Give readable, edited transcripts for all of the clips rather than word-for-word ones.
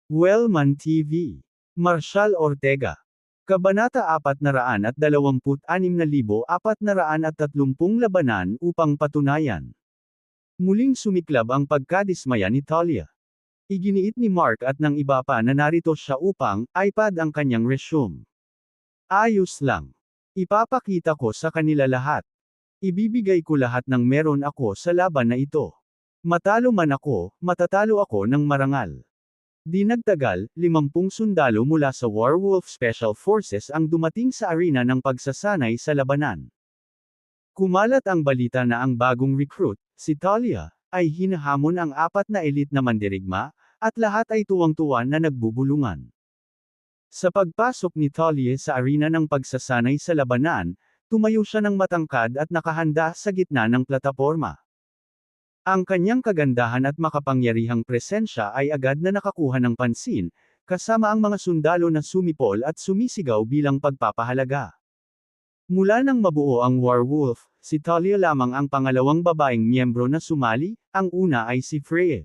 Wellman TV. Marshal Ortega. Kabanata 426,430 labanan upang patunayan. Muling sumiklab ang pagkadismaya ni Talia. Iginiit ni Mark at ng iba pa na narito siya upang iPad ang kanyang resume. Ayos lang. Ipapakita ko sa kanila lahat. Ibibigay ko lahat ng meron ako sa laban na ito. Matalo man ako, matatalo ako ng marangal. Di nagtagal, 50 sundalo mula sa Warwolf Special Forces ang dumating sa arena ng pagsasanay sa labanan. Kumalat ang balita na ang bagong recruit, si Talia, ay hinahamon ang 4 na elite na mandirigma, at lahat ay tuwang-tuwa na nagbubulungan. Sa pagpasok ni Talia sa arena ng pagsasanay sa labanan, tumayo siya ng matangkad at nakahanda sa gitna ng plataporma. Ang kanyang kagandahan at makapangyarihang presensya ay agad na nakakuha ng pansin, kasama ang mga sundalo na sumipol at sumisigaw bilang pagpapahalaga. Mula nang mabuo ang Warwolf, si Talia lamang ang pangalawang babaeng miyembro na sumali, ang una ay si Freya.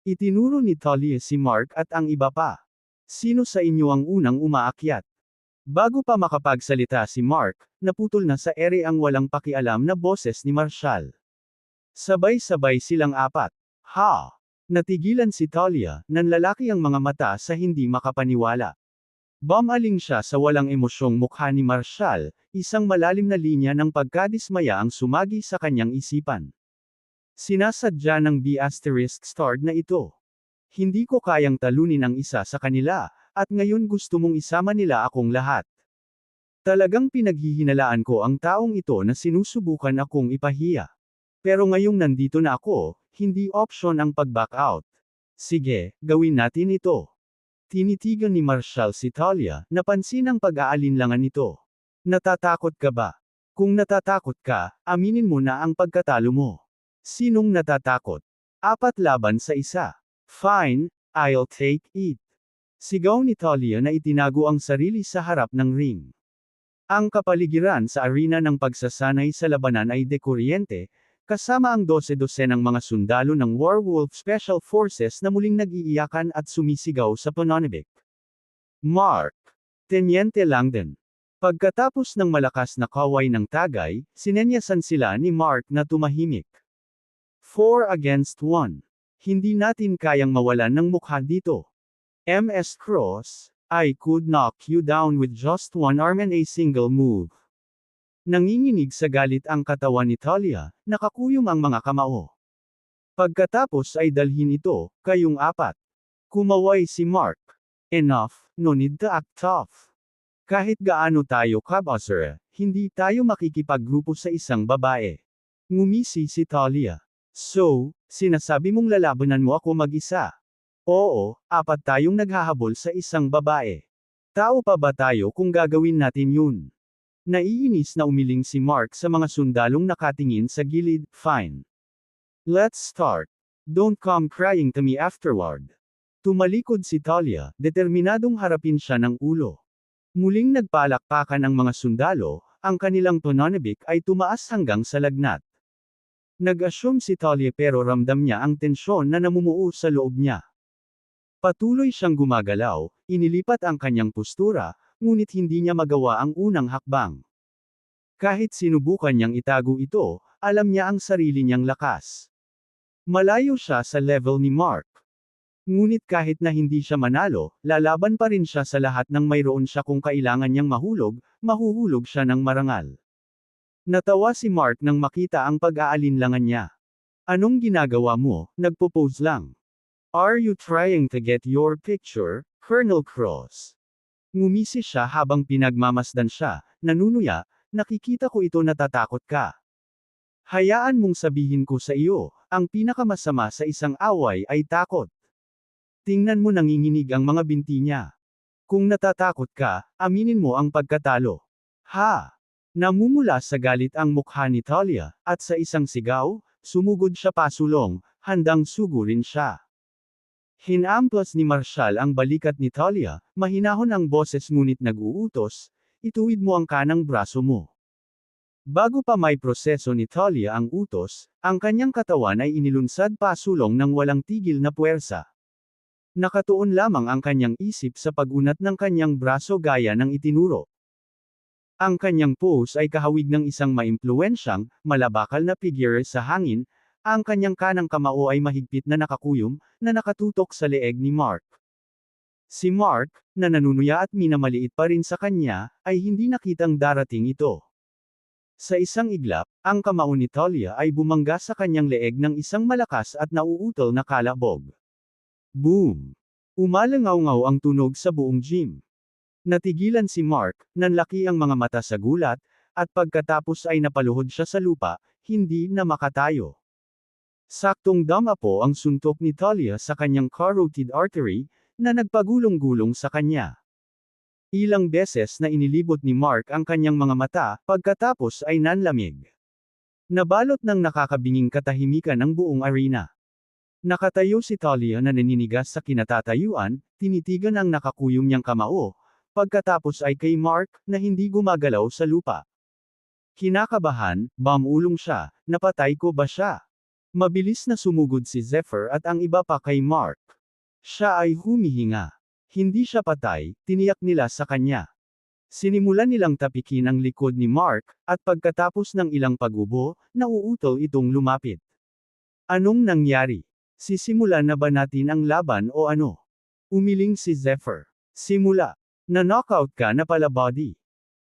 Itinuro ni Talia si Mark at ang iba pa. Sino sa inyo ang unang umaakyat? Bago pa makapagsalita si Mark, naputol na sa ere ang walang pakialam na boses ni Marshal. Sabay-sabay silang 4. Ha! Natigilan si Talia, nanlalaki ang mga mata sa hindi makapaniwala. Bumaling siya sa walang emosyong mukha ni Marshal, isang malalim na linya ng pagkadismaya ang sumagi sa kanyang isipan. Sinasadya ng B*** na ito. Hindi ko kayang talunin ang isa sa kanila, at ngayon gusto mong isama nila akong lahat. Talagang pinaghihinalaan ko ang taong ito na sinusubukan akong ipahiya. Pero ngayong nandito na ako, hindi option ang pag-back out. Sige, gawin natin ito. Tinitigan ni Marshal si Talia, napansin ang pag-aalinlangan nito. Natatakot ka ba? Kung natatakot ka, aminin mo na ang pagkatalo mo. Sinong natatakot? 4 laban sa 1. Fine, I'll take it. Sigaw ni Talia na itinago ang sarili sa harap ng ring. Ang kapaligiran sa arena ng pagsasanay sa labanan ay dekuryente, kasama ang 12 ng mga sundalo ng Warwolf Special Forces na muling nag-iiyakan at sumisigaw sa pananabik. Mark. Teniente Langdon. Pagkatapos ng malakas na kaway ng tagay, sinenyasan sila ni Mark na tumahimik. 4 against 1. Hindi natin kayang mawalan ng mukha dito. MS Cross, I could knock you down with just one arm and a single move. Nanginginig sa galit ang katawan ni Talia, nakakuyom ang mga kamao. Pagkatapos ay dalhin ito, kayong 4. Kumaway si Mark. Enough, no need to act tough. Kahit gaano tayo kabasera, hindi tayo makikipaggrupo sa isang babae. Ngumisi si Talia. So, sinasabi mong lalabanan mo ako mag-isa? Oo, 4 tayong naghahabol sa isang babae. Tao pa ba tayo kung gagawin natin yun? Naiinis na umiling si Mark sa mga sundalong nakatingin sa gilid. Fine. Let's start. Don't come crying to me afterward. Tumalikod si Talia, determinadong harapin siya ng ulo. Muling nagpalakpakan ang mga sundalo, ang kanilang pananabik ay tumaas hanggang sa lagnat. Nag-assume si Talia pero ramdam niya ang tensyon na namumuo sa loob niya. Patuloy siyang gumagalaw, inilipat ang kanyang postura, ngunit hindi niya magawa ang unang hakbang. Kahit sinubukan niyang itago ito, alam niya ang sarili niyang lakas. Malayo siya sa level ni Mark. Ngunit kahit na hindi siya manalo, lalaban pa rin siya sa lahat ng mayroon siya kung kailangan niyang mahulog, mahuhulog siya ng marangal. Natawa si Mark nang makita ang pag-aalinlangan niya. Anong ginagawa mo? Nagpo-pose lang. Are you trying to get your picture, Colonel Cross? Ngumisi siya habang pinagmamasdan siya, nanunuya, nakikita ko ito natatakot ka. Hayaan mong sabihin ko sa iyo, ang pinakamasama sa isang away ay takot. Tingnan mo nanginginig ang mga binti niya. Kung natatakot ka, aminin mo ang pagkatalo. Ha! Namumula sa galit ang mukha ni Talia, at sa isang sigaw, sumugod siya pasulong, handang sugurin siya. Hinamplas ni Marshal ang balikat ni Talia, mahinahon ang boses ngunit nag-uutos, ituwid mo ang kanang braso mo. Bago pa may proseso ni Talia ang utos, ang kanyang katawan ay inilunsad pasulong ng walang tigil na puwersa. Nakatuon lamang ang kanyang isip sa pag-unat ng kanyang braso gaya ng itinuro. Ang kanyang pose ay kahawig ng isang maimpluwensyang, malabakal na figure sa hangin, ang kanyang kanang kamao ay mahigpit na nakakuyom, na nakatutok sa leeg ni Mark. Si Mark, na nanunuya at minamaliit pa rin sa kanya, ay hindi nakitang darating ito. Sa isang iglap, ang kamao ni Talia ay bumangga sa kanyang leeg ng isang malakas at nauutol na kalabog. Boom! Umalangaw-ngaw ang tunog sa buong gym. Natigilan si Mark, nanlaki ang mga mata sa gulat, at pagkatapos ay napaluhod siya sa lupa, hindi na makatayo. Saktong dama po ang suntok ni Talia sa kanyang carotid artery, na nagpagulong-gulong sa kanya. Ilang beses na inilibot ni Mark ang kanyang mga mata, pagkatapos ay nanlamig. Nabalot ng nakakabinging katahimikan ang buong arena. Nakatayo si Talia na naninigas sa kinatatayuan, tinitigan ang nakakuyom niyang kamao, pagkatapos ay kay Mark, na hindi gumagalaw sa lupa. Kinakabahan, bamulong siya, napatay ko ba siya? Mabilis na sumugod si Zephyr at ang iba pa kay Mark. Siya ay humihinga. Hindi siya patay, tiniyak nila sa kanya. Sinimulan nilang tapikin ang likod ni Mark, at pagkatapos ng ilang pag-ubo, nauutol itong lumapit. Anong nangyari? Sisimulan na ba natin ang laban o ano? Umiling si Zephyr. Simula. Na-knockout ka na pala buddy.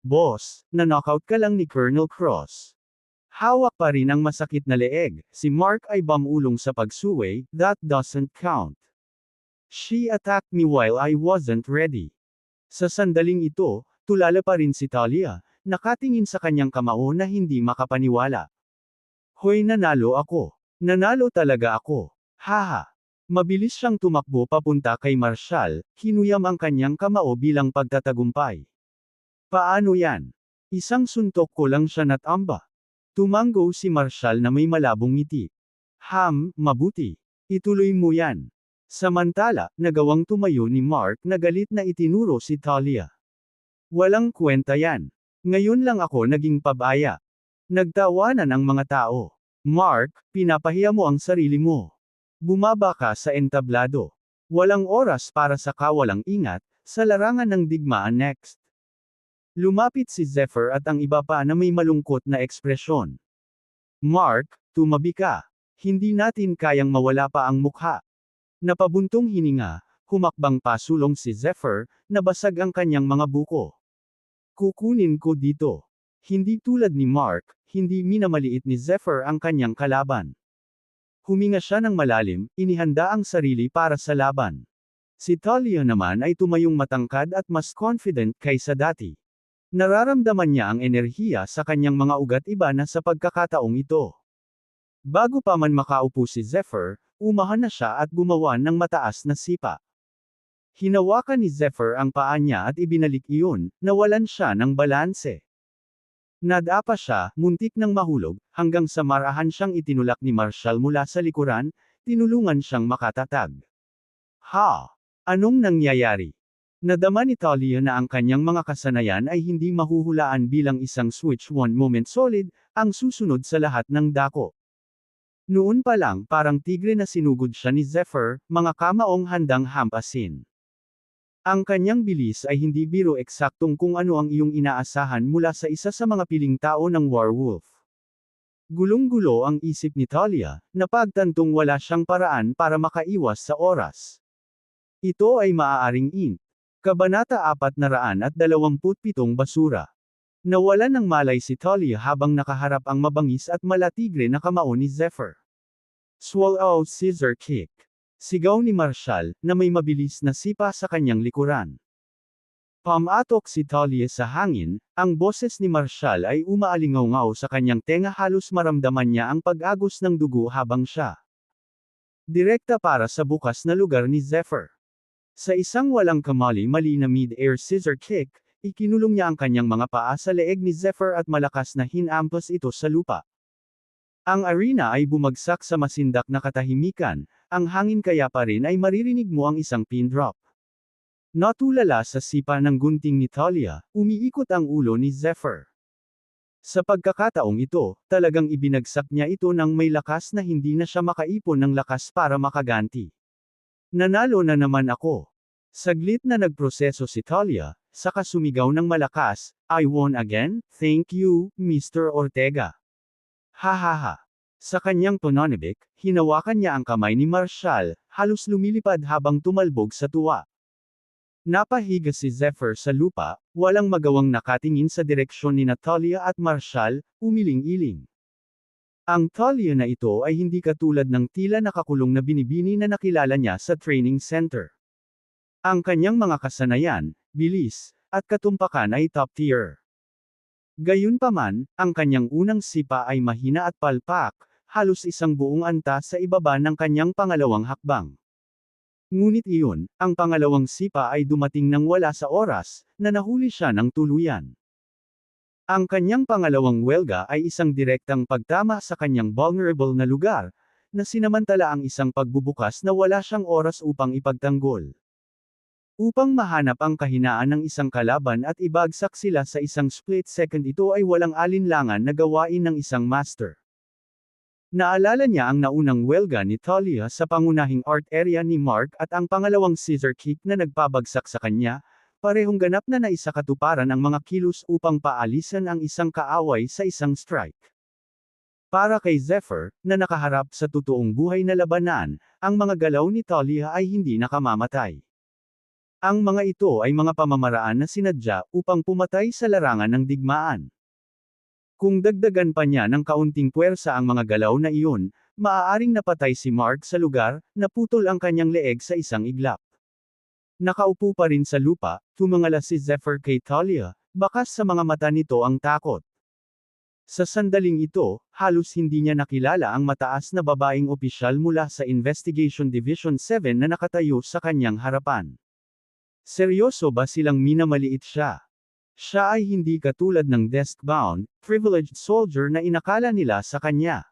Boss, na-knockout ka lang ni Colonel Cross. Hawak pa rin ang masakit na leeg, si Mark ay bamulong sa pagsuway, that doesn't count. She attacked me while I wasn't ready. Sa sandaling ito, tulala pa rin si Talia, nakatingin sa kanyang kamao na hindi makapaniwala. Hoy, nanalo ako. Nanalo talaga ako. Haha. Mabilis siyang tumakbo papunta kay Marshall, kinuyam ang kanyang kamao bilang pagtatagumpay. Paano yan? Isang suntok ko lang siya natamba. Tumango si Marshall na may malabong ngiti. Mabuti. Ituloy mo yan. Samantala, nagawang tumayo ni Mark na galit na itinuro si Talia. Walang kwenta yan. Ngayon lang ako naging pabaya. Nagtawanan ang mga tao. Mark, pinapahiya mo ang sarili mo. Bumaba ka sa entablado. Walang oras para sa kawalang ingat, sa larangan ng digmaan next. Lumapit si Zephyr at ang iba pa na may malungkot na ekspresyon. Mark, tumabi ka. Hindi natin kayang mawala pa ang mukha. Napabuntong hininga, humakbang pasulong si Zephyr, nabasag ang kanyang mga buko. Kukunin ko dito. Hindi tulad ni Mark, hindi minamaliit ni Zephyr ang kanyang kalaban. Huminga siya ng malalim, inihanda ang sarili para sa laban. Si Talia naman ay tumayong matangkad at mas confident kaysa dati. Nararamdaman niya ang enerhiya sa kanyang mga ugat iba na sa pagkakataong ito. Bago pa man makaupo si Zephyr, umahan na siya at gumawa ng mataas na sipa. Hinawakan ni Zephyr ang paa niya at ibinalik iyon, nawalan siya ng balanse. Nadapa siya, muntik nang mahulog, hanggang sa marahan siyang itinulak ni Marshall mula sa likuran, tinulungan siyang makatatag. Anong nangyayari? Nadama ni Talia na ang kanyang mga kasanayan ay hindi mahuhulaan bilang isang switch one moment solid, ang susunod sa lahat ng dako. Noon pa lang parang tigre na sinugod siya ni Zephyr, mga kamaong handang hampasin. Ang kanyang bilis ay hindi biro eksaktong kung ano ang iyong inaasahan mula sa isa sa mga piling tao ng werewolf. Gulong-gulo ang isip ni Talia, napagtantong wala siyang paraan para makaiwas sa oras. Ito ay maaaring int. Kabanata 427 Basura. Nawalan ng malay si Talia habang nakaharap ang mabangis at malatigre na kamao ni Zephyr. Swallow scissor kick. Sigaw ni Marshall, na may mabilis na sipa sa kanyang likuran. Pamatok si Talia sa hangin, ang boses ni Marshall ay umaalingaw-ngaw sa kanyang tenga, halos maramdaman niya ang pag-agos ng dugo habang siya. Direkta para sa bukas na lugar ni Zephyr. Sa isang walang kamali-mali na mid-air scissor kick, ikinulong niya ang kanyang mga paa sa leeg ni Zephyr at malakas na hinampas ito sa lupa. Ang arena ay bumagsak sa masindak na katahimikan, ang hangin kaya pa rin ay maririnig mo ang isang pin drop. Natulala sa sipa ng gunting ni Talia, umiikot ang ulo ni Zephyr. Sa pagkakataong ito, talagang ibinagsak niya ito ng may lakas na hindi na siya makaipon ng lakas para makaganti. Nanalo na naman ako. Saglit na nagproseso si Talia, saka sumigaw ng malakas, I won again, thank you, Mr. Ortega. Hahaha. Sa kanyang pananabik, hinawakan niya ang kamay ni Marshall, halos lumilipad habang tumalbog sa tuwa. Napahiga si Zephyr sa lupa, walang magawang nakatingin sa direksyon ni Natalia at Marshall, umiling-iling. Ang Talia na ito ay hindi katulad ng tila nakakulong na binibini na nakilala niya sa training center. Ang kanyang mga kasanayan, bilis, at katumpakan ay top tier. Gayunpaman, ang kanyang unang sipa ay mahina at palpak, halos isang buong antas sa ibaba ng kanyang pangalawang hakbang. Ngunit iyon, ang pangalawang sipa ay dumating nang wala sa oras, na nahuli siya ng tuluyan. Ang kanyang pangalawang welga ay isang direktang pagtama sa kanyang vulnerable na lugar, na sinamantala ang isang pagbubukas na wala siyang oras upang ipagtanggol. Upang mahanap ang kahinaan ng isang kalaban at ibagsak sila sa isang split second, ito ay walang alinlangan na gawain ng isang master. Naalala niya ang naunang welga ni Talia sa pangunahing art area ni Mark at ang pangalawang scissor kick na nagpabagsak sa kanya, parehong ganap na naisakatuparan ang mga kilos upang paalisan ang isang kaaway sa isang strike. Para kay Zephyr, na nakaharap sa totoong buhay na labanan, ang mga galaw ni Talia ay hindi nakamamatay. Ang mga ito ay mga pamamaraan na sinadya upang pumatay sa larangan ng digmaan. Kung dagdagan pa niya ng kaunting puwersa ang mga galaw na iyon, maaaring napatay si Mark sa lugar, naputol ang kanyang leeg sa isang iglap. Nakaupo pa rin sa lupa, tumangala si Zephyr kay Talia, bakas sa mga mata nito ang takot. Sa sandaling ito, halos hindi niya nakilala ang mataas na babaeng opisyal mula sa Investigation Division 7 na nakatayo sa kanyang harapan. Seryoso ba silang minamaliit siya? Siya ay hindi katulad ng desk-bound, privileged soldier na inakala nila sa kanya.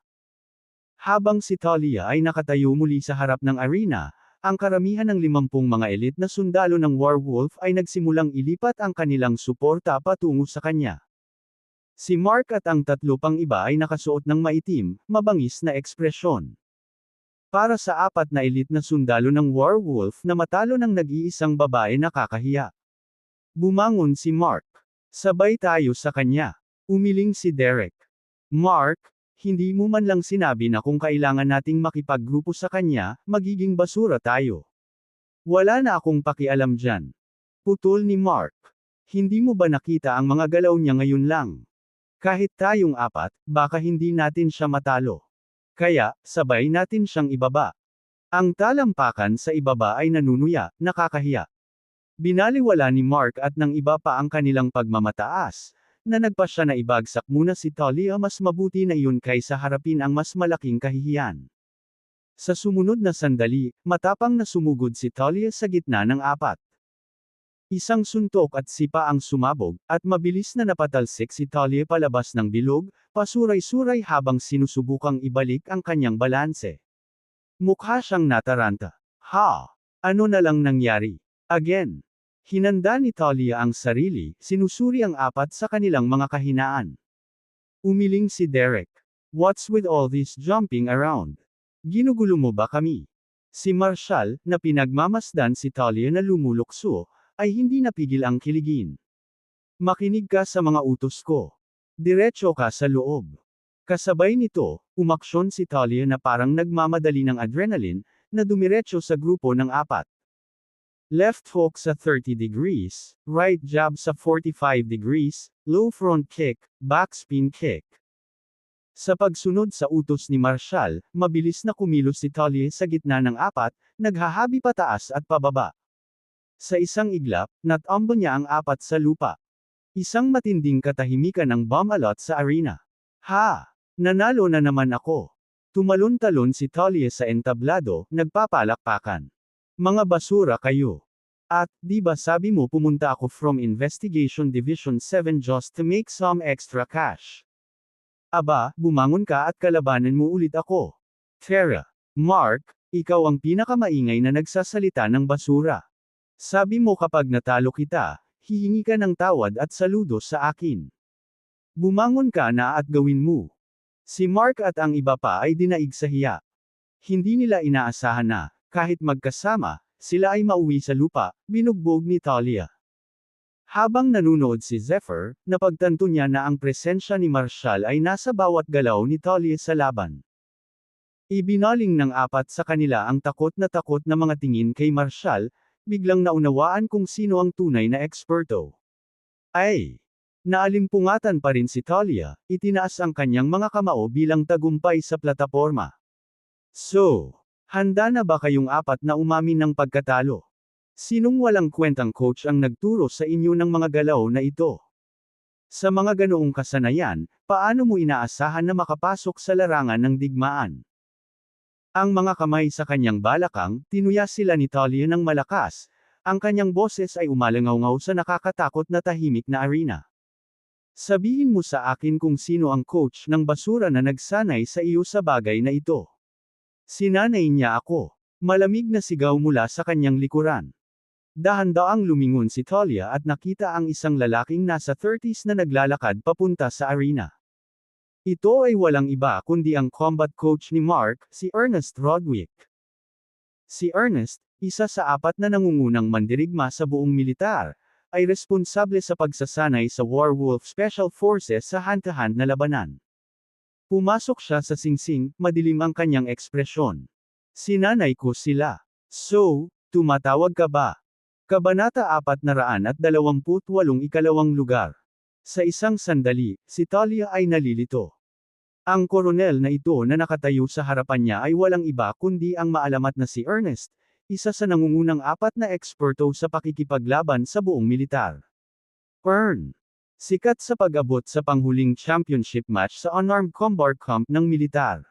Habang si Talia ay nakatayo muli sa harap ng arena, ang karamihan ng 50 mga elite na sundalo ng Werewolf ay nagsimulang ilipat ang kanilang suporta patungo sa kanya. Si Mark at ang 3 pang iba ay nakasuot ng maitim, mabangis na ekspresyon. Para sa 4 na elite na sundalo ng Werewolf na matalo ng nag-iisang babae nakakahiya. Bumangon si Mark. Sabay tayo sa kanya. Umiling si Derek. Mark, hindi mo man lang sinabi na kung kailangan nating makipaggrupo sa kanya, magiging basura tayo. Wala na akong pakialam dyan. Putol ni Mark. Hindi mo ba nakita ang mga galaw niya ngayon lang? Kahit tayong 4, baka hindi natin siya matalo. Kaya, sabay natin siyang ibaba. Ang talampakan sa ibaba ay nanunuya, nakakahiya. Binaliwala ni Mark at ng iba pa ang kanilang pagmamataas, na nagpa siya na ibagsak muna si Talia. Mas mabuti na iyon kaysa harapin ang mas malaking kahihiyan. Sa sumunod na sandali, matapang na sumugod si Talia sa gitna ng 4. Isang suntok at sipa ang sumabog, at mabilis na napatalsik si Talia palabas ng bilog, pasuray-suray habang sinusubukang ibalik ang kanyang balanse. Mukha siyang nataranta. Ha! Ano na lang nangyari? Again. Hinanda ni Talia ang sarili, sinusuri ang 4 sa kanilang mga kahinaan. Umiling si Derek. What's with all this jumping around? Ginugulo mo ba kami? Si Marshall, na pinagmamasdan si Talia na lumulukso, ay hindi napigil ang kiligin. Makinig ka sa mga utos ko. Diretso ka sa loob. Kasabay nito, umaksyon si Talia na parang nagmamadali ng adrenaline, na dumiretso sa grupo ng 4. Left hook sa 30 degrees, right jab sa 45 degrees, low front kick, backspin kick. Sa pagsunod sa utos ni Marshall, mabilis na kumilos si Talia sa gitna ng 4, naghahabi pataas at pababa. Sa isang iglap, natambo niya ang 4 sa lupa. Isang matinding katahimikan ang bumalot sa arena. Ha! Nanalo na naman ako. Tumalon-talon si Talia sa entablado, nagpapalakpakan. Mga basura kayo. At, di ba sabi mo pumunta ako from Investigation Division 7 just to make some extra cash? Aba, bumangon ka at kalabanan mo ulit ako. Tara. Mark, ikaw ang pinakamaingay na nagsasalita ng basura. Sabi mo kapag natalo kita, hihingi ka ng tawad at saludo sa akin. Bumangon ka na at gawin mo. Si Mark at ang iba pa ay dinaig sa hiya. Hindi nila inaasahan na, Kahit magkasama, sila ay mauwi sa lupa, binugbog ni Talia. Habang nanunood si Zephyr, napagtanto niya na ang presensya ni Marshall ay nasa bawat galaw ni Talia sa laban. Ibinaling ng apat sa kanila ang takot na mga tingin kay Marshall, biglang naunawaan kung sino ang tunay na eksperto. Ay! Naalimpungatan pa rin si Talia, itinaas ang kanyang mga kamao bilang tagumpay sa plataporma. So, handa na ba kayong apat na umamin ng pagkatalo? Sinong walang kwentang coach ang nagturo sa inyo ng mga galaw na ito? Sa mga ganoong kasanayan, paano mo inaasahan na makapasok sa larangan ng digmaan? Ang mga kamay sa kanyang balakang, tinuya sila ni Talia ng malakas. Ang kanyang boses ay umalangaw-ngaw sa nakakatakot na tahimik na arena. Sabihin mo sa akin kung sino ang coach ng basura na nagsanay sa iyo sa bagay na ito. Sinanay niya ako. Malamig na sigaw mula sa kanyang likuran. Dahan-daang lumingon si Talia at nakita ang isang lalaking nasa 30s na naglalakad papunta sa arena. Ito ay walang iba kundi ang combat coach ni Mark, si Ernest Rodwick. Si Ernest, isa sa apat na nangungunang mandirigma sa buong militar, ay responsable sa pagsasanay sa Warwolf Special Forces sa hand-to-hand na labanan. Pumasok siya sa singsing, madilim ang kanyang ekspresyon. Sinanay ko sila. So, tumatawag ka ba? Kabanata 428 ikalawang lugar. Sa isang sandali, si Talia ay nalilito. Ang koronel na ito na nakatayo sa harapan niya ay walang iba kundi ang maalamat na si Ernest, isa sa nangungunang apat na eksperto sa pakikipaglaban sa buong militar. Ern. Sikat sa pag-abot sa panghuling championship match sa Unarmed Combat Camp ng militar.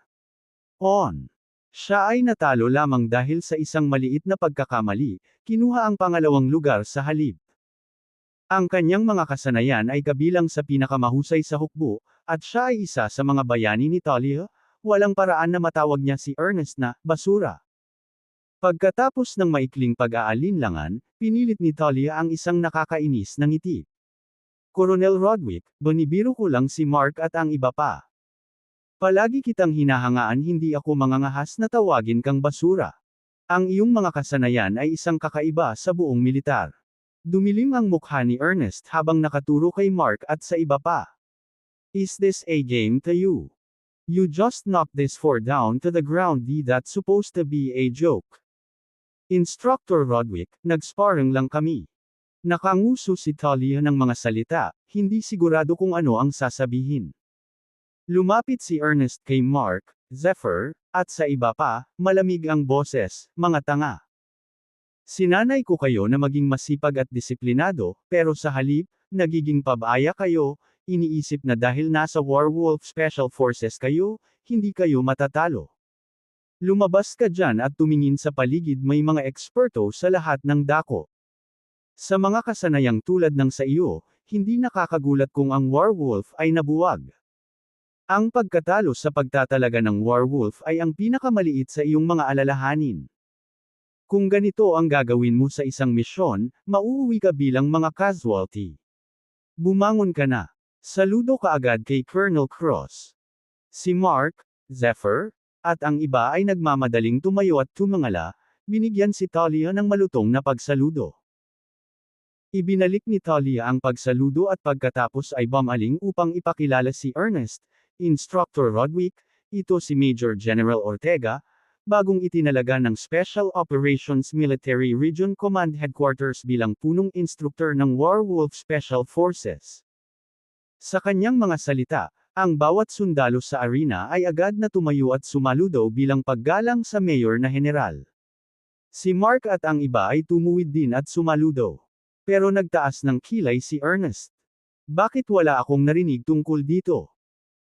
On. Siya ay natalo lamang dahil sa isang maliit na pagkakamali, kinuha ang pangalawang lugar sa halip. Ang kanyang mga kasanayan ay kabilang sa pinakamahusay sa hukbo, at siya ay isa sa mga bayani ni Talia, walang paraan na matawag niya si Ernest na basura. Pagkatapos ng maikling pag-aalinlangan, pinilit ni Talia ang isang nakakainis na ngiti. Colonel Rodwick, binibiro ko lang si Mark at ang iba pa. Palagi kitang hinahangaan, hindi ako mangangahas na tawagin kang basura. Ang iyong mga kasanayan ay isang kakaiba sa buong militar. Dumilim ang mukha ni Ernest habang nakaturo kay Mark at sa iba pa. Is this a game to you? You just knocked this four down to the ground. That's supposed to be a joke. Instructor Rodwick, nag-sparring lang kami. Nakanguso si Talia ng mga salita, hindi sigurado kung ano ang sasabihin. Lumapit si Ernest kay Mark, Zephyr, at sa iba pa, malamig ang boses, mga tanga. Sinanay ko kayo na maging masipag at disiplinado, pero sa halip, nagiging pabaya kayo, iniisip na dahil nasa Warwolf Special Forces kayo, hindi kayo matatalo. Lumabas ka dyan at tumingin sa paligid, may mga eksperto sa lahat ng dako. Sa mga kasanayang tulad ng sa iyo, hindi nakakagulat kung ang Warwolf ay nabuwag. Ang pagkatalo sa pagtatalaga ng Warwolf ay ang pinakamaliit sa iyong mga alalahanin. Kung ganito ang gagawin mo sa isang misyon, mauuwi ka bilang mga casualty. Bumangon ka na. Saludo ka agad kay Colonel Cross. Si Mark, Zephyr, at ang iba ay nagmamadaling tumayo at tumangala, binigyan si Talia ng malutong na pagsaludo. Ibinalik ni Talia ang pagsaludo at pagkatapos ay bumaling upang ipakilala si Ernest, Instructor Rodwick, ito si Major General Ortega, bagong itinalaga ng Special Operations Military Region Command Headquarters bilang punong instruktor ng Warwolf Special Forces. Sa kanyang mga salita, ang bawat sundalo sa arena ay agad na tumayo at sumaludo bilang paggalang sa mayor na general. Si Mark at ang iba ay tumuwid din at sumaludo. Pero nagtaas ng kilay si Ernest. Bakit wala akong narinig tungkol dito?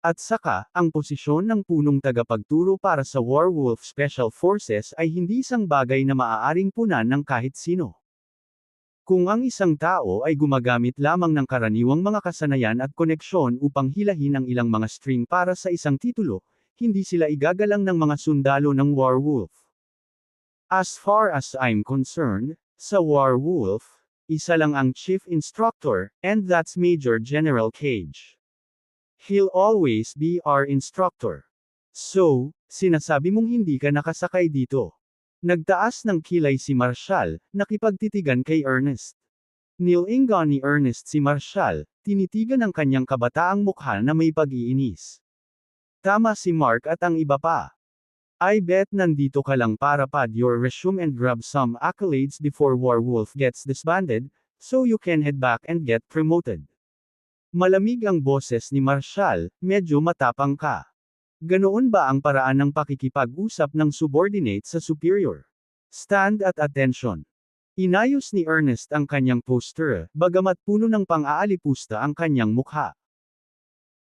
At saka, ang posisyon ng punong tagapagturo para sa Warwolf Special Forces ay hindi isang bagay na maaaring punan ng kahit sino. Kung ang isang tao ay gumagamit lamang ng karaniwang mga kasanayan at koneksyon upang hilahin ang ilang mga string para sa isang titulo, hindi sila igagalang ng mga sundalo ng Warwolf. As far as I'm concerned, sa Warwolf, isa lang ang Chief Instructor, and that's Major General Cage. He'll always be our instructor. So, sinasabi mong hindi ka nakasakay dito. Nagtaas ng kilay si Marshall, nakipagtitigan kay Ernest. Nilingon ni Ernest si Marshall, tinitigan ang kanyang kabataang mukha na may pag-iinis. Tama si Mark at ang iba pa. I bet nandito ka lang para pad your resume and grab some accolades before Warwolf gets disbanded, so you can head back and get promoted. Malamig ang boses ni Marshall, medyo matapang ka. Ganoon ba ang paraan ng pakikipag-usap ng subordinate sa superior? Stand at attention. Inayos ni Ernest ang kanyang poster, bagamat puno ng pang-aalipusta ang kanyang mukha.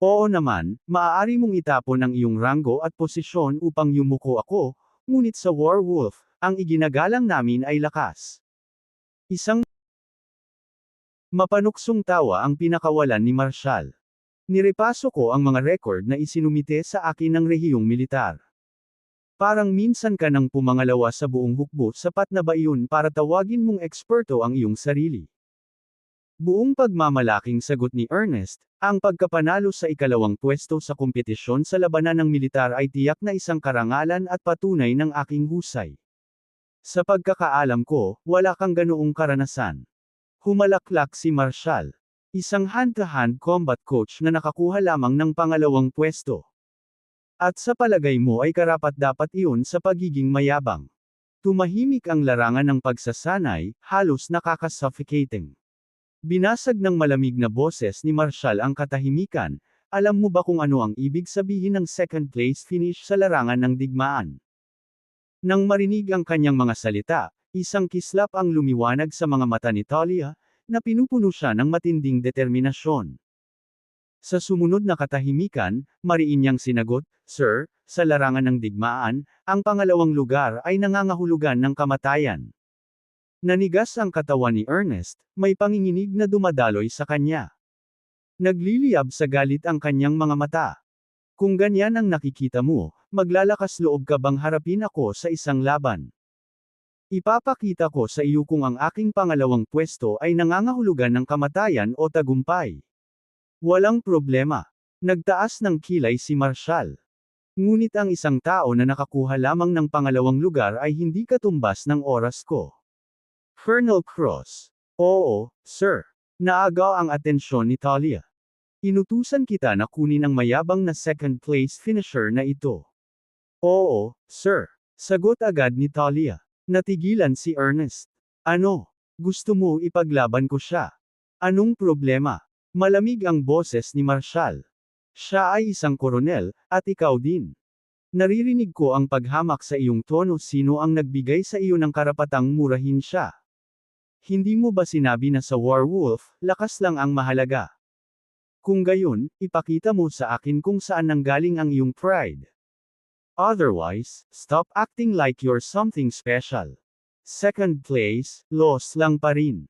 Oo naman, maaari mong itapon ang iyong ranggo at posisyon upang yumuko ako, ngunit sa Warwolf, ang iginagalang namin ay lakas. Isang mapanuksong tawa ang pinakawalan ni Marshall. Nirepaso ko ang mga record na isinumite sa akin ng rehiyong militar. Parang minsan ka nang pumangalawa sa buong hukbo, sapat na ba iyon para tawagin mong eksperto ang iyong sarili? Buong pagmamalaking sagot ni Ernest, ang pagkapanalo sa ikalawang pwesto sa kompetisyon sa labanan ng militar ay tiyak na isang karangalan at patunay ng aking husay. Sa pagkakaalam ko, wala kang ganoong karanasan. Humalaklak si Marshall. Isang hand-to-hand combat coach na nakakuha lamang ng pangalawang pwesto. At sa palagay mo ay karapat-dapat iyon sa pagiging mayabang. Tumahimik ang larangan ng pagsasanay, halos nakaka-suffocating. Binasag ng malamig na boses ni Marshall ang katahimikan, alam mo ba kung ano ang ibig sabihin ng second place finish sa larangan ng digmaan? Nang marinig ang kanyang mga salita, isang kislap ang lumiwanag sa mga mata ni Talia, na pinupuno siya ng matinding determinasyon. Sa sumunod na katahimikan, mariin niyang sinagot, Sir, sa larangan ng digmaan, ang pangalawang lugar ay nangangahulugan ng kamatayan. Nanigas ang katawan ni Ernest, may panginginig na dumadaloy sa kanya. Nagliliyab sa galit ang kanyang mga mata. Kung ganyan ang nakikita mo, maglalakas loob ka bang harapin ako sa isang laban? Ipapakita ko sa iyo kung ang aking pangalawang pwesto ay nangangahulugan ng kamatayan o tagumpay. Walang problema. Nagtaas ng kilay si Marshall. Ngunit ang isang tao na nakakuha lamang ng pangalawang lugar ay hindi katumbas ng oras ko. Colonel Cross. Oo, sir. Naagaw ang atensyon ni Talia. Inutusan kita na kunin ang mayabang na second place finisher na ito. Oo, sir. Sagot agad ni Talia. Natigilan si Ernest. Ano? Gusto mo ipaglaban ko siya? Anong problema? Malamig ang boses ni Marshall. Siya ay isang koronel, at ikaw din. Naririnig ko ang paghamak sa iyong tono, sino ang nagbigay sa iyo ng karapatang murahin siya? Hindi mo ba sinabi na sa Warwolf, lakas lang ang mahalaga? Kung gayon, ipakita mo sa akin kung saan nanggaling ang iyong pride. Otherwise, stop acting like you're something special. Second place, loss lang pa rin.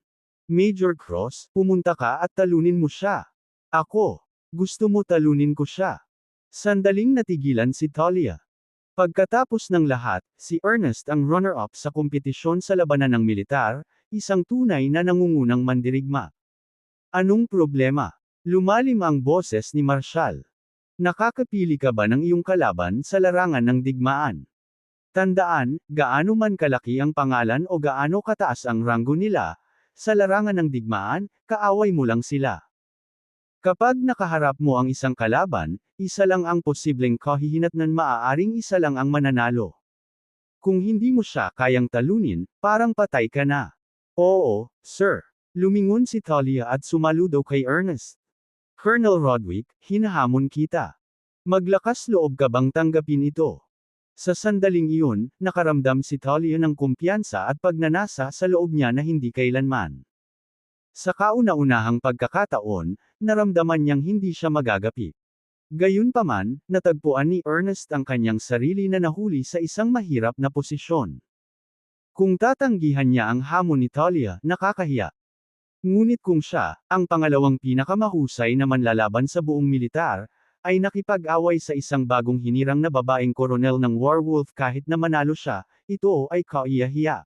Major Cross, pumunta ka at talunin mo siya. Ako. Gusto mo talunin ko siya. Sandaling natigilan si Talia. Pagkatapos ng lahat, si Ernest ang runner-up sa kompetisyon sa labanan ng militar, isang tunay na nangungunang mandirigma. Anong problema? Lumalim ang boses ni Marshall. Nakakapili ka ba ng iyong kalaban sa larangan ng digmaan? Tandaan, gaano man kalaki ang pangalan o gaano kataas ang ranggo nila, sa larangan ng digmaan, kaaway mo lang sila. Kapag nakaharap mo ang isang kalaban, isa lang ang posibleng kahihinatnan, maaaring isa lang ang mananalo. Kung hindi mo siya kayang talunin, parang patay ka na. Oo, sir. Lumingon si Talia at sumaludo kay Ernest. Colonel Rodwick, hinahamon kita. Maglakas loob ka bang tanggapin ito? Sa sandaling iyon, nakaramdam si Talia ng kumpiyansa at pagnanasa sa loob niya na hindi kailanman. Sa kauna-unahang pagkakataon, naramdaman niyang hindi siya magagapi. Gayunpaman, natagpuan ni Ernest ang kanyang sarili na nahuli sa isang mahirap na posisyon. Kung tatanggihan niya ang hamon ni Talia, nakakahiya. Ngunit kung siya, ang pangalawang pinakamahusay na manlalaban sa buong militar, ay nakipag-away sa isang bagong hinirang na babaeng koronel ng Warwolf kahit na manalo siya, ito ay kaiyahiya.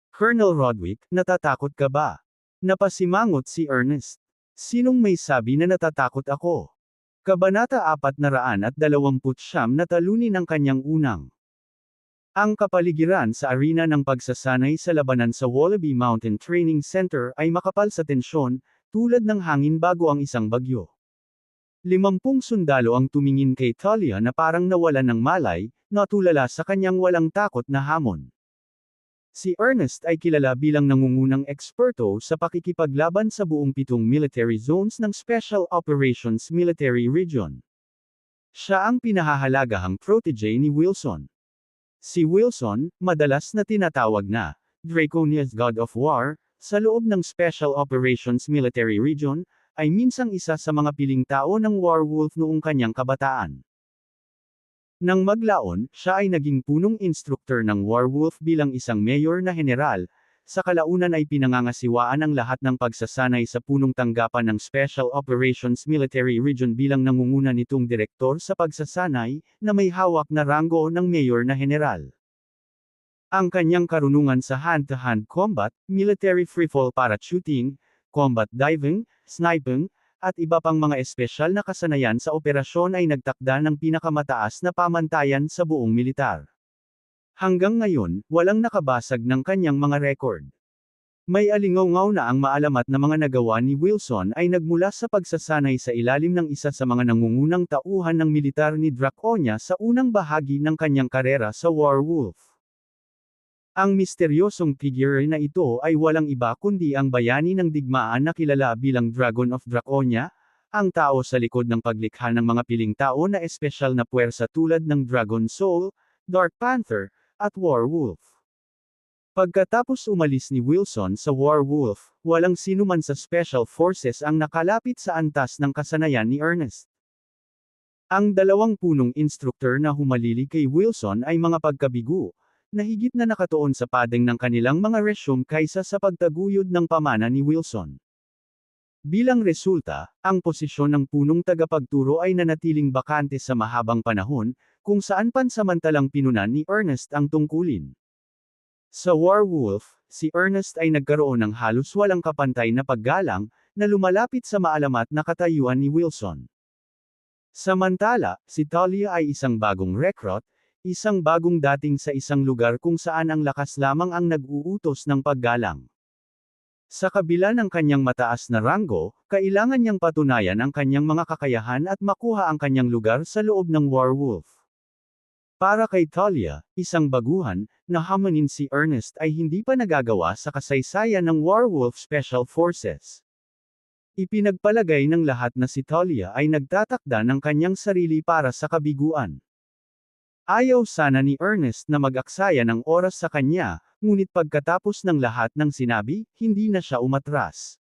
Colonel Rodwick, natatakot ka ba? Napasimangot si Ernest. Sinong may sabi na natatakot ako? Kabanata 429 na talunin ang kanyang unang Ang kapaligiran sa arena ng pagsasanay sa labanan sa Wallaby Mountain Training Center ay makapal sa tensyon, tulad ng hangin bago ang isang bagyo. 50 sundalo ang tumingin kay Talia na parang nawalan ng malay, natulala sa kanyang walang takot na hamon. Si Ernest ay kilala bilang nangungunang eksperto sa pakikipaglaban sa buong 7 military zones ng Special Operations Military Region. Siya ang pinahahalagahang protege ni Wilson. Si Wilson, madalas na tinatawag na Draconia's God of War, sa loob ng Special Operations Military Region, ay minsang isa sa mga piling tao ng Warwolf noong kanyang kabataan. Nang maglaon, siya ay naging punong instruktor ng Warwolf bilang isang mayor na general, sa kalaunan ay pinangangasiwaan ang lahat ng pagsasanay sa punong tanggapan ng Special Operations Military Region bilang nangunguna nitong direktor sa pagsasanay, na may hawak na ranggo ng mayor na general. Ang kanyang karunungan sa hand-to-hand combat, military freefall parachuting, combat diving, sniping, at iba pang mga espesyal na kasanayan sa operasyon ay nagtakda ng pinakamataas na pamantayan sa buong militar. Hanggang ngayon, walang nakabasag ng kanyang mga rekord. May alingaw-ngaw na ang maalamat na mga nagawa ni Wilson ay nagmula sa pagsasanay sa ilalim ng isa sa mga nangungunang tauhan ng militar ni Draconia sa unang bahagi ng kanyang karera sa Warwolf. Ang misteryosong figure na ito ay walang iba kundi ang bayani ng digmaan na kilala bilang Dragon of Draconia, ang tao sa likod ng paglikha ng mga piling tao na espesyal na puwersa tulad ng Dragon Soul, Dark Panther, at Warwolf. Pagkatapos umalis ni Wilson sa Warwolf, walang sinuman sa Special Forces ang nakalapit sa antas ng kasanayan ni Ernest. Ang dalawang punong instruktor na humalili kay Wilson ay mga pagkabigo, na higit na nakatuon sa padeng ng kanilang mga resume kaysa sa pagtaguyod ng pamana ni Wilson. Bilang resulta, ang posisyon ng punong tagapagturo ay nanatiling bakante sa mahabang panahon, kung saan pansamantalang pinunan ni Ernest ang tungkulin. Sa Warwolf, si Ernest ay nagkaroon ng halos walang kapantay na paggalang, na lumalapit sa maalamat na katayuan ni Wilson. Samantala, si Talia ay isang bagong recruit, isang bagong dating sa isang lugar kung saan ang lakas lamang ang nag-uutos ng paggalang. Sa kabila ng kanyang mataas na ranggo, kailangan niyang patunayan ang kanyang mga kakayahan at makuha ang kanyang lugar sa loob ng Warwolf. Para kay Talia, isang baguhan, na hamanin si Ernest ay hindi pa nagagawa sa kasaysayan ng Warwolf Special Forces. Ipinagpalagay ng lahat na si Talia ay nagtatakda ng kanyang sarili para sa kabiguan. Ayaw sana ni Ernest na mag-aksaya ng oras sa kanya, ngunit pagkatapos ng lahat ng sinabi, hindi na siya umatras.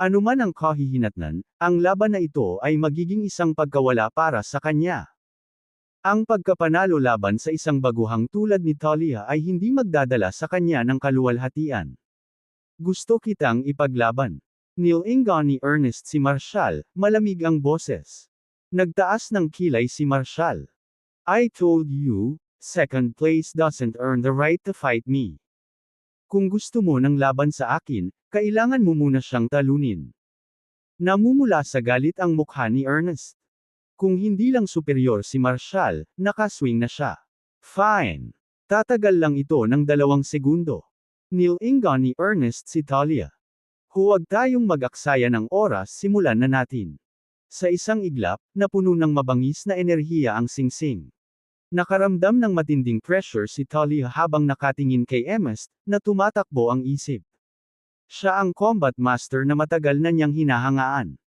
Anuman ang kahihinatnan, ang laban na ito ay magiging isang pagkawala para sa kanya. Ang pagkapanalo laban sa isang baguhang tulad ni Talia ay hindi magdadala sa kanya ng kaluwalhatian. Gusto kitang ipaglaban. Nilingon ni Ernest si Marshall, malamig ang boses. Nagtaas ng kilay si Marshall. I told you, second place doesn't earn the right to fight me. Kung gusto mo ng laban sa akin, kailangan mo muna siyang talunin. Namumula sa galit ang mukha ni Ernest. Kung hindi lang superior si Marshall, nakaswing na siya. Fine. Tatagal lang ito ng 2 segundo. Nilingon ni Ernest si Talia. Huwag tayong mag-aksaya ng oras, simulan na natin. Sa isang iglap, napuno ng mabangis na enerhiya ang singsing. Nakaramdam ng matinding pressure si Talia habang nakatingin kay Ernest, na tumatakbo ang isip. Siya ang combat master na matagal na niyang hinahangaan.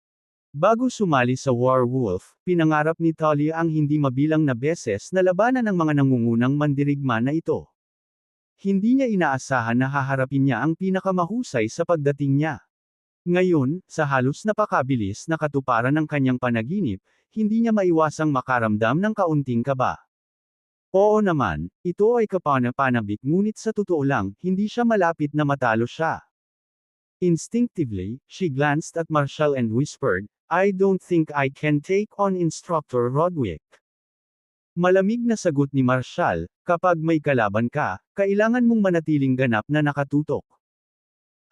Bago sumali sa Warwolf, pinangarap ni Talia ang hindi mabilang na beses na labanan ng mga nangungunang mandirigma na ito. Hindi niya inaasahan na haharapin niya ang pinakamahusay sa pagdating niya. Ngayon, sa halos napakabilis na katuparan ng kanyang panaginip, hindi niya maiwasang makaramdam ng kaunting kaba. Oo naman, ito ay kapana-panabik ngunit sa totoo lang, hindi siya malapit na matalo siya. Instinctively, she glanced at Marshall and whispered, I don't think I can take on Instructor Rodwick. Malamig na sagot ni Marshall, kapag may kalaban ka, kailangan mong manatiling ganap na nakatutok.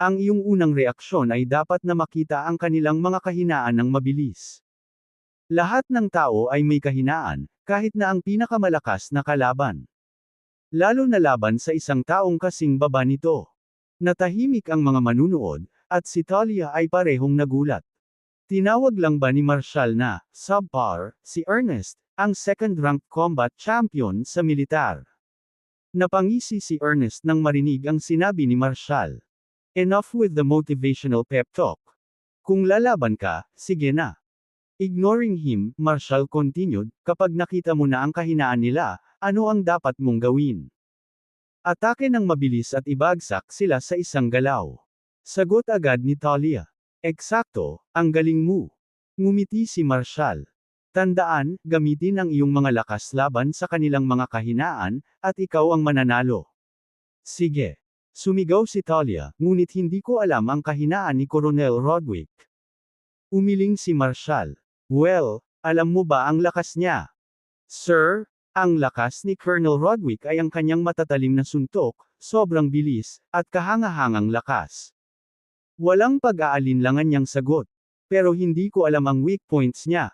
Ang iyong unang reaksyon ay dapat na makita ang kanilang mga kahinaan ng mabilis. Lahat ng tao ay may kahinaan, kahit na ang pinakamalakas na kalaban. lalo na laban sa isang taong kasing baba nito. Natahimik ang mga manunood, at si Talia ay parehong nagulat. Tinawag lang ba ni Marshall na subpar si Ernest, ang second-ranked combat champion sa militar? Napangisi si Ernest nang marinig ang sinabi ni Marshall. Enough with the motivational pep talk. Kung lalaban ka, sige na. Ignoring him, Marshall continued, kapag nakita mo na ang kahinaan nila, ano ang dapat mong gawin? Atake ng mabilis at ibagsak sila sa isang galaw. Sagot agad ni Talia. Eksakto, ang galing mo. Ngumiti si Marshall. Tandaan, gamitin ang iyong mga lakas laban sa kanilang mga kahinaan, at ikaw ang mananalo. Sige. Sumigaw si Talia, ngunit hindi ko alam ang kahinaan ni Coronel Rodwick. Umiling si Marshall. Well, alam mo ba ang lakas niya? Sir, ang lakas ni Colonel Rodwick ay ang kanyang matatalim na suntok, sobrang bilis, at kahangahangang lakas. Walang pag-aalinlangan niyang sagot. Pero hindi ko alam ang weak points niya.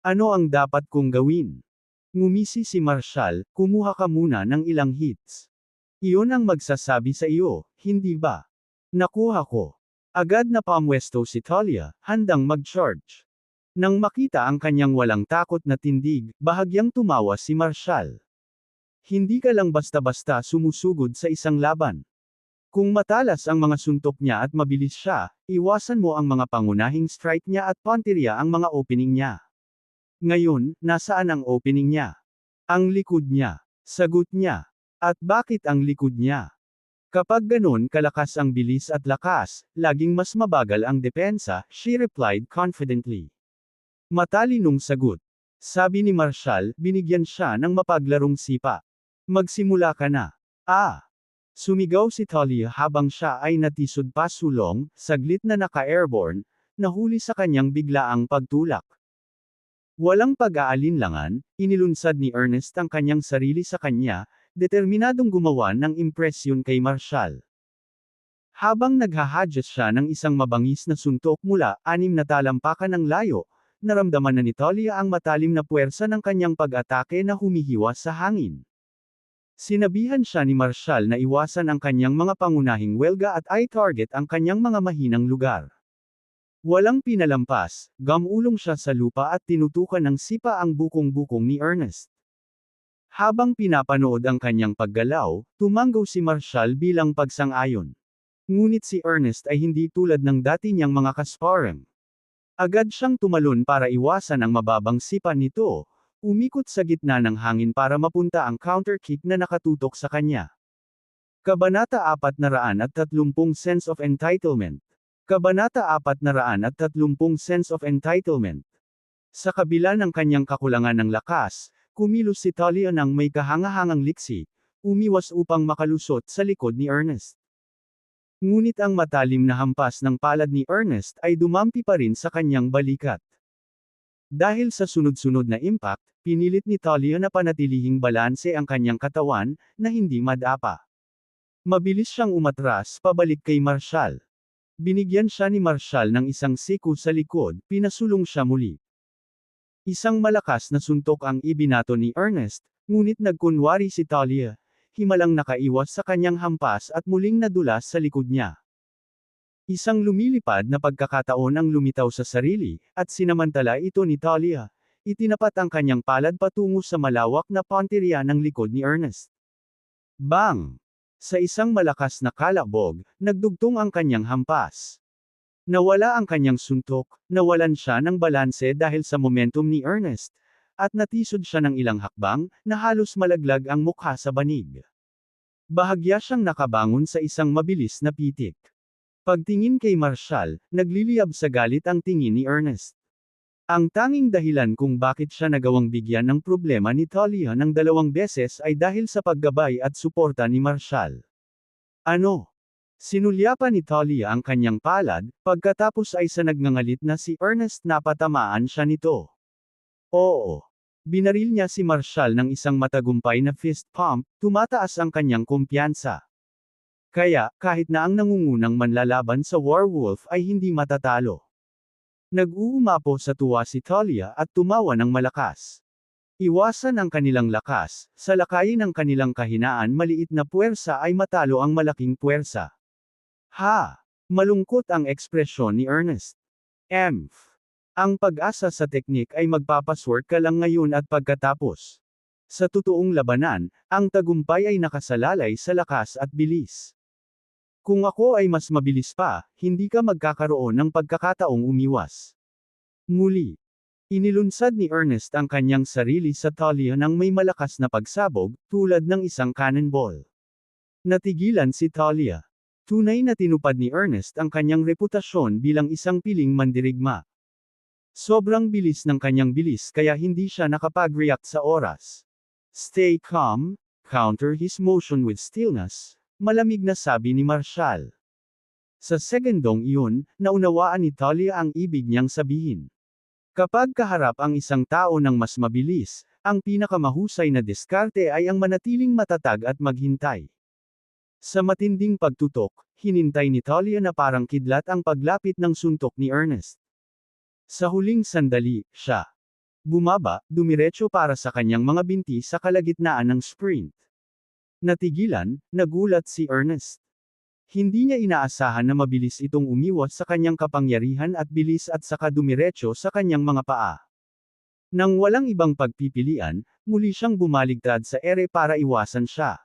Ano ang dapat kong gawin? Ngumisi si Marshall, kumuha ka muna ng ilang hits. Iyon ang magsasabi sa iyo, hindi ba? Nakuha ko. Agad na pamwesto si Talia, handang mag-charge. Nang makita ang kanyang walang takot na tindig, bahagyang tumawa si Marshall. Hindi ka lang basta-basta sumusugod sa isang laban. Kung matalas ang mga suntok niya at mabilis siya, iwasan mo ang mga pangunahing strike niya at punteriya ang mga opening niya. Ngayon, nasaan ang opening niya? Ang likod niya. Sagot niya. At bakit ang likod niya? Kapag ganon kalakas ang bilis at lakas, laging mas mabagal ang depensa, she replied confidently. Matalinong sagot. Sabi ni Marshall, binigyan siya ng mapaglarong sipa. Magsimula ka na. Sumigaw si Talia habang siya ay natisod pa sulong, saglit na naka-airborne, nahuli sa kanyang biglaang pagtulak. Walang pag-aalinlangan, inilunsad ni Ernest ang kanyang sarili sa kanya, determinadong gumawa ng impresyon kay Marshall. Habang naghahadjust siya ng isang mabangis na suntok mula 6 na talampakan ng layo, naramdaman na ni Talia ang matalim na puwersa ng kanyang pag-atake na humihiwa sa hangin. Sinabihan siya ni Marshall na iwasan ang kanyang mga pangunahing welga at i-target ang kanyang mga mahinang lugar. Walang pinalampas, gamulong siya sa lupa at tinutukan ng sipa ang bukong-bukong ni Ernest. Habang pinapanood ang kanyang paggalaw, tumanggaw si Marshall bilang pagsang-ayon. Ngunit si Ernest ay hindi tulad ng dati niyang mga kasparring. Agad siyang tumalon para iwasan ang mababang sipa nito, umikot sa gitna ng hangin para mapunta ang counter kick na nakatutok sa kanya. Kabanata 430 Sense of Entitlement. Kabanata 430 Sense of Entitlement. Sa kabila ng kanyang kakulangan ng lakas, kumilos si Talia ng may kahangahangang liksi, umiwas upang makalusot sa likod ni Ernest. Ngunit ang matalim na hampas ng palad ni Ernest ay dumampi pa rin sa kanyang balikat. Dahil sa sunod-sunod na impact, pinilit ni Talia na panatilihing balanse ang kanyang katawan, na hindi madapa. Mabilis siyang umatras pabalik kay Marshall. Binigyan siya ni Marshall ng isang siku sa likod, pinasulong siya muli. Isang malakas na suntok ang ibinato ni Ernest, ngunit nagkunwari si Talia, himalang nakaiwas sa kanyang hampas at muling nadulas sa likod niya. Isang lumilipad na pagkakataon ang lumitaw sa sarili, at sinamantala ito ni Talia. Itinapat ang kanyang palad patungo sa malawak na punteriya ng likod ni Ernest. Bang! Sa isang malakas na kalabog, nagdugtong ang kanyang hampas. Nawala ang kanyang suntok, nawalan siya ng balanse dahil sa momentum ni Ernest, at natisod siya ng ilang hakbang, na halos malaglag ang mukha sa banig. Bahagya siyang nakabangon sa isang mabilis na pitik. Pagtingin kay Marshall, nagliliyab sa galit ang tingin ni Ernest. Ang tanging dahilan kung bakit siya nagawang bigyan ng problema ni Talia ng 2 beses ay dahil sa paggabay at suporta ni Marshall. Ano? Sinulyapan ni Talia ang kanyang palad, pagkatapos ay sa nagngangalit na si Ernest napatamaan siya nito. Oo. Binaril niya si Marshall ng isang matagumpay na fist pump, tumataas ang kanyang kumpiyansa. Kaya, kahit na ang nangungunang manlalaban sa werewolf ay hindi matatalo. Nag-uumapo sa tuwa si Talia at tumawa ng malakas. Iwasan ang kanilang lakas, salakayin ang kanilang kahinaan, maliit na puwersa ay matalo ang malaking puwersa. Ha! Malungkot ang ekspresyon ni Ernest. Ang pag-asa sa teknik ay magpapasword ka lang ngayon at pagkatapos. Sa totoong labanan, ang tagumpay ay nakasalalay sa lakas at bilis. Kung ako ay mas mabilis pa, hindi ka magkakaroon ng pagkakataong umiwas. Muli. Inilunsad ni Ernest ang kanyang sarili sa Talia nang may malakas na pagsabog, tulad ng isang cannonball. Natigilan si Talia. Tunay na tinupad ni Ernest ang kanyang reputasyon bilang isang piling mandirigma. Sobrang bilis ng kanyang bilis kaya hindi siya nakapag-react sa oras. Stay calm, counter his motion with stillness, malamig na sabi ni Marshall. Sa segundong iyon, naunawaan ni Talia ang ibig niyang sabihin. Kapag kaharap ang isang tao ng mas mabilis, ang pinakamahusay na diskarte ay ang manatiling matatag at maghintay. Sa matinding pagtutok, hinintay ni Talia na parang kidlat ang paglapit ng suntok ni Ernest. Sa huling sandali, siya bumaba, dumiretso para sa kanyang mga binti sa kalagitnaan ng sprint. Natigilan, nagulat si Ernest. Hindi niya inaasahan na mabilis itong umiwas sa kanyang kapangyarihan at bilis at saka dumiretso sa kanyang mga paa. Nang walang ibang pagpipilian, muli siyang bumaligtad sa ere para iwasan siya.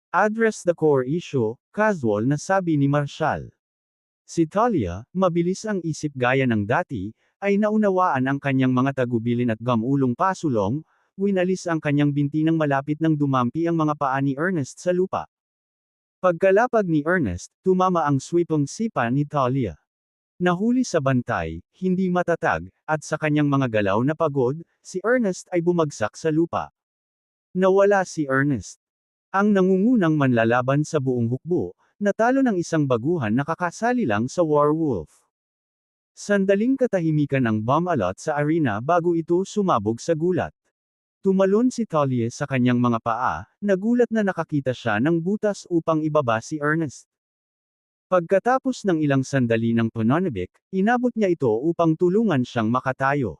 Address the core issue, casual na sabi ni Marshall. Si Talia, mabilis ang isip gaya ng dati, ay naunawaan ang kanyang mga tagubilin at gamulong pasulong, winalis ang kanyang binti nang malapit nang dumampi ang mga paa ni Ernest sa lupa. Pagkalapag ni Ernest, tumama ang swipong sipa ni Talia. Nahuli sa bantay, hindi matatag, at sa kanyang mga galaw na pagod, si Ernest ay bumagsak sa lupa. Nawala si Ernest. Ang nangungunang manlalaban sa buong hukbo, natalo ng isang baguhan na kakasali lang sa Warwolf. Sandaling katahimikan ang bomb-alot sa arena bago ito sumabog sa gulat. Tumalon si Talia sa kanyang mga paa, nagulat na nakakita siya ng butas upang ibaba si Ernest. Pagkatapos ng ilang sandali ng pananabik, inabot niya ito upang tulungan siyang makatayo.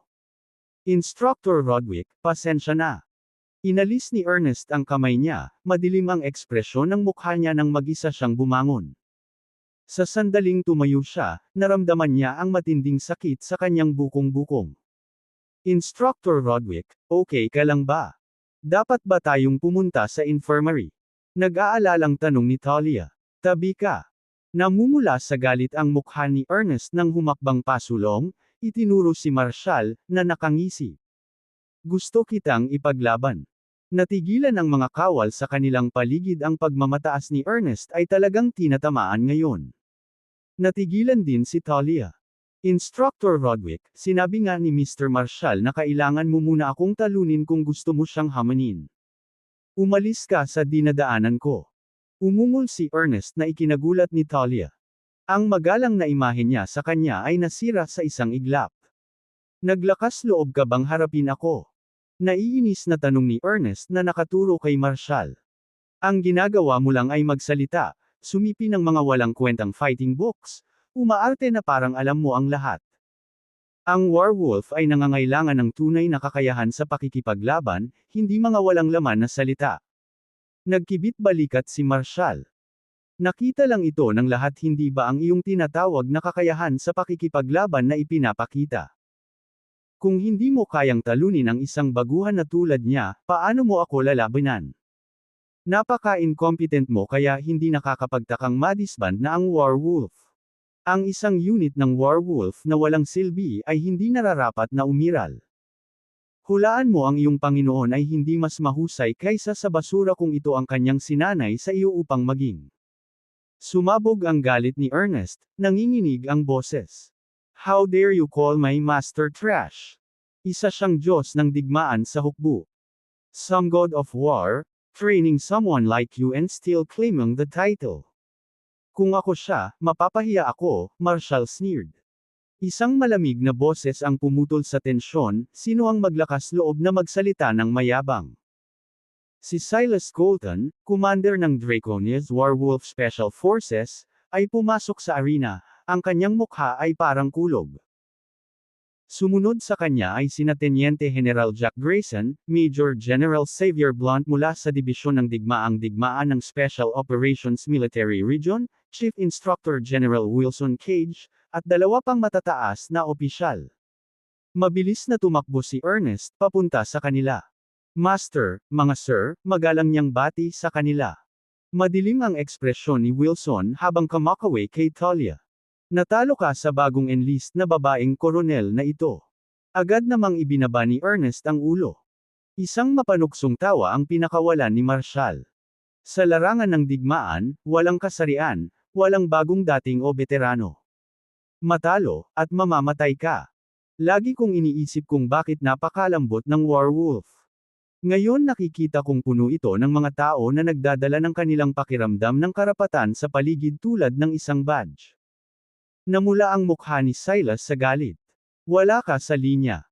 Instructor Rodwick, pasensya na. Inalis ni Ernest ang kamay niya, madilim ang ekspresyon ng mukha niya nang mag-isa siyang bumangon. Sa sandaling tumayo siya, naramdaman niya ang matinding sakit sa kanyang bukong-bukong. Instructor Rodwick, okay ka lang ba? Dapat ba tayong pumunta sa infirmary? Nag-aalalang tanong ni Talia. Tabi ka. Namumula sa galit ang mukha ni Ernest nang humakbang pasulong, itinuro si Marshall, na nakangisi. Gusto kitang ipaglaban. Natigilan ang mga kawal sa kanilang paligid, ang pagmamataas ni Ernest ay talagang tinatamaan ngayon. Natigilan din si Talia. Instructor Rodwick, sinabi nga ni Mr. Marshall na kailangan mo muna akong talunin kung gusto mo siyang hamanin. Umalis ka sa dinadaanan ko. Umungol si Ernest na ikinagulat ni Talia. Ang magalang na imahe niya sa kanya ay nasira sa isang iglap. Naglakas loob ka bang harapin ako? Naiinis na tanong ni Ernest na nakaturo kay Marshall. Ang ginagawa mo lang ay magsalita, sumipi ng mga walang kwentang fighting books, umaarte na parang alam mo ang lahat. Ang Warwolf ay nangangailangan ng tunay na kakayahan sa pakikipaglaban, hindi mga walang laman na salita. Nagkibit balikat si Marshall. Nakita lang ito ng lahat, hindi ba ang iyong tinatawag na kakayahan sa pakikipaglaban na ipinapakita? Kung hindi mo kayang talunin ang isang baguhan na tulad niya, paano mo ako lalabanan? Napaka-incompetent mo kaya hindi nakakapagtakang madisband na ang Warwolf. Ang isang unit ng Warwolf na walang silbi ay hindi nararapat na umiral. Hulaan mo ang iyong Panginoon ay hindi mas mahusay kaysa sa basura kung ito ang kanyang sinanay sa iyo upang maging. Sumabog ang galit ni Ernest, nanginginig ang boses. How dare you call my master trash? Isa siyang Diyos ng digmaan sa hukbo. Some god of war, training someone like you and still claiming the title. Kung ako siya, mapapahiya ako, Marshall sneered. Isang malamig na boses ang pumutol sa tensyon, sino ang maglakas loob na magsalita ng mayabang? Si Silas Colton, commander ng Draconia's Warwolf Special Forces, ay pumasok sa arena, ang kanyang mukha ay parang kulog. Sumunod sa kanya ay sina Teniente General Jack Grayson, Major General Xavier Blunt mula sa Dibisyon ng Digmaang-Digmaan ng Special Operations Military Region, Chief Instructor General Wilson Cage, at dalawa pang matataas na opisyal. Mabilis na tumakbo si Ernest papunta sa kanila. Master, mga sir, magalang niyang bati sa kanila. Madilim ang ekspresyon ni Wilson habang kumakaway kay Talia. Natalo ka sa bagong enlist na babaeng koronel na ito. Agad namang ibinaba ni Ernest ang ulo. Isang mapanuksong tawa ang pinakawalan ni Marshall. Sa larangan ng digmaan, walang kasarian, walang bagong dating o veterano. Matalo, at mamamatay ka. Lagi kong iniisip kung bakit napakalambot ng werewolf. Ngayon nakikita kong puno ito ng mga tao na nagdadala ng kanilang pakiramdam ng karapatan sa paligid tulad ng isang badge. Namula ang mukha ni Silas sa galit. Wala ka sa linya.